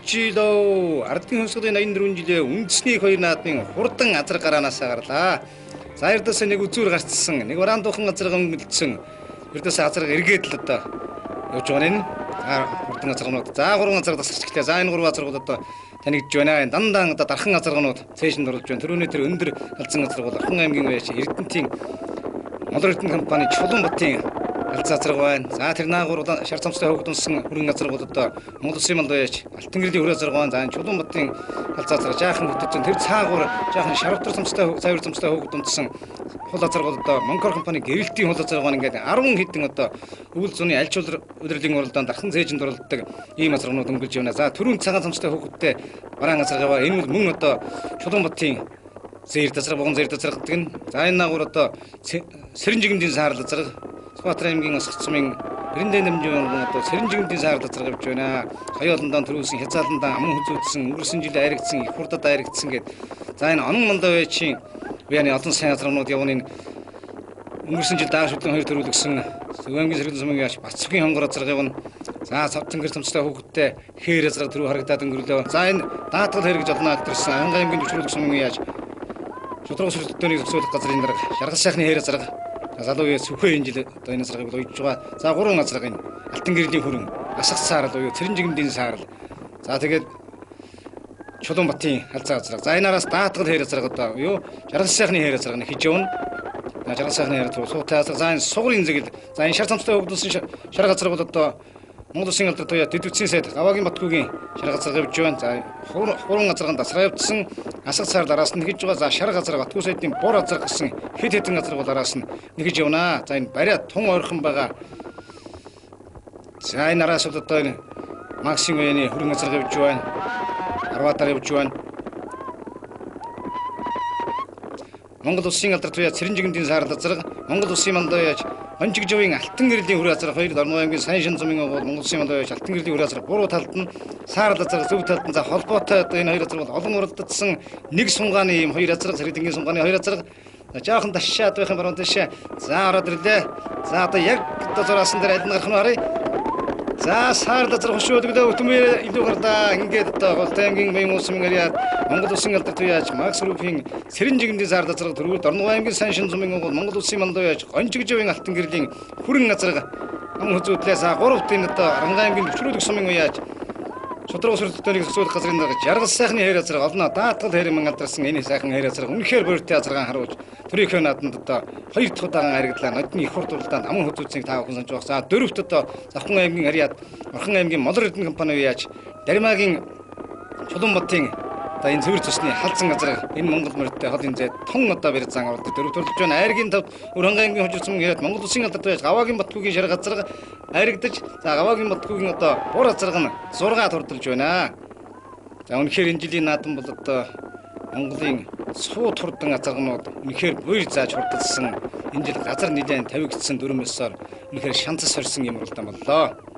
Ичидөө ардын хувьсгалын 84 жилийн үндэсний хоёр наадмын хурдан азар гараанаас гарлаа. За эрдээс нэг үзүүр гарцсан, нэг варан дуухан азарга өнгөлдсөн. Эрдээс азарга эргээд л одоо явж байгаа нь. За хурдан азаргнууд. За гурван азарга тасчихлаа. За энэ гурван азаргууд одоо танигдж байна. Дандан одоо дархан азаргнууд цээшинд оруулж байна. Төрөний тэр өндөр халзан азарга бол Орхон аймгийн байж Эрдэнтийн Монгол Эрдэнэ компани Чулуунбатын алзаа азарга байна. За тэр наагур шар цамцтай хөгдөнсөн хөрөнгө азаргууд одоо Монгол Улсын манд байж Алтан гэрлийн хөрөө азарга байна. За Чулуунбатын алзаа азарга жаахан хөтөж тэр цаагур жаахан шарвтар цамцтай цайвар цамцтай хөгдөнсөн хул азаргууд одоо Монгол компани гэрэлтийн хул азарга байна. Ингээд 10 хэдэн одоо өвөл зуны аль ч удирдлагын уралдаанд дархан цээжинд оролддог ийм азаргнууд өнгөлж байна. За түрүүн цагаан цамцтай хөгдөлтэй бараан азарга байна. Энэ бол мөн одоо Чулуунбатын зээр дасраг богон зээр дасраг гэдэг нь. За энэ наагур одоо Сэрэнжигмдийн саарл азарга Сүхбаатар аймгийн Усгцмын Эрэндэн намжийн одоо Сэрэнжигмдийн саарл азарга явж байна. Хоёуландаа төрүүлсэн хязааландаа аман хүзүүдсэн өнгөрсөн жил айрагдсан их хурдад айрагдсан гэд. За энэ онон мандаа байчийн бияны олон сайн азаргнууд явна. Өнгөрсөн жил дааш хөдөлгөөн хоёр төрүүлсэн Зөвөмгийн сэргэлэн сумын яаш Бацгийн хонгор азарга явна. За цавцангэр цамцтай хөвгттэй хээр азарга түрүү харагдаад өнгөрлөө. За энэ даатгал хэрэгж олно альтерсэн Анга аймгийн төвчрүүлэх сумын яаш Шудраг сүрдтөний зөвсөлөх газрын дарга Шаргал сайхны хээр азарга залуу үе сүхээ энэ жил одоо энэ азаргыг уйдж байгаа. За гурван азарга энэ Алтан гэрлийн хүрэн Асах саарл буюу Цэрэнжигмдийн саарл. За тэгээд Чулуунбатын алзаа азарга. За энэ араас даатгал хээр азарга одоо юу Шаргал сайхны хээр азарга нь хийж явна. Шаргал сайхны хээр руу суутай азарга. За энэ сугрын зэгэл. За энэ шар цамцтай хөгдсөн шар азарга бол одоо Монгол Улсын алдар туяа Дэдвцийн сайд Гаваагийн Батгүйгийн шар азарга явж байна. За хуран азарганд дасраа явуулсан Асах саарл араас нь нэгж байгаа. За шар азарга Батгүй сайдын бор азарга гэсэн хэд хэдэн азарга бол араас нь нэгж явна. За энэ бариа тун ойрхон байгаа. За энэ араас бол одоо энэ Максим үеийн хөрөнгө азарга явж байна. Арватаар явж байна. Монгол Улсын алдар туяа Цэрэнжигмдийн саарл азарга Монгол Улсын манд яаж Онжигжовын Алтан гэрлийн хөрөө азарга хоёр Орон аймгийн Сайн шин зумын бол Монгол Улсын манд байж Алтан гэрлийн хөрөө азарга буруу талд нь саарл азарга зөв талд нь за холбоотой одоо энэ хоёр азарга бол олон уралдагдсан нэг сунгааны ийм хоёр азарга сэргэлэнгийн сунгааны хоёр азарга жаахан ташаад байх юм баруун дэше. За ороод ирлээ. За одоо яг одоо зураасан дээр аль нь гарах нь харъя. За саарл азарга хөшөөдөглөө өтмөр илүү гардаа ингээд одоо Голтой аймгийн Баян улсын яриад Монгол Улсын алдар туяач Макс Группийн Сэрэнжигмдийн саарл азарга төрүүлд Орон аймгийн Сайн шин зумын бол Монгол Улсын манд байж Онжигжовын Алтан гэрлийн хүрэн азарга ам хөзөөдлээ. За гуравт энэ одоо Орон аймгийн төвчрүүлэх сумын уяач Шудраг сүрдтөнийг зөвсөлөх газрын дарга Жаргал сайхны хээр азарга олно даатгал хээр мэн алдарсан энэ сайхан хээр азарга үнэхээр бууртай азаргаан харуулж төрийнхөө нааданд одоо хоёр дахь удаан харигдлаа нодны их хурд уралдаанд аман хөзүүдсийг таа хүн санаж байгаа. За дөрөвт одоо Завхан аймгийн Харьяат Орхон аймгийн Монгол Эрдэнэ компани яаж Даримагийн Чулуунбатын одоо энэ цэвэр цусны халзан азарга энэ Монгол морьтой холын зэд тун одоо бэр зан ордог дөрөв төрлөж байна. Айргийн тав Өрхөн аймгийн хожигдсон яриад Монгол Улсын алдар туяач Гаваагийн Батгүйгийн шар азарга айрагдаж за Гаваагийн Батгүйгийн одоо бур азарга нь 6 турдалж байна. За үнэхээр энэ жилийн наадам бол одоо Монголын сууд хурдан азаргнууд үнэхээр буйр зааж хурдалсан энэ жил газар нэлээд тавигдсан дүрм ёсоор үнэхээр шанцас хорьсон юм уралдаан боллоо.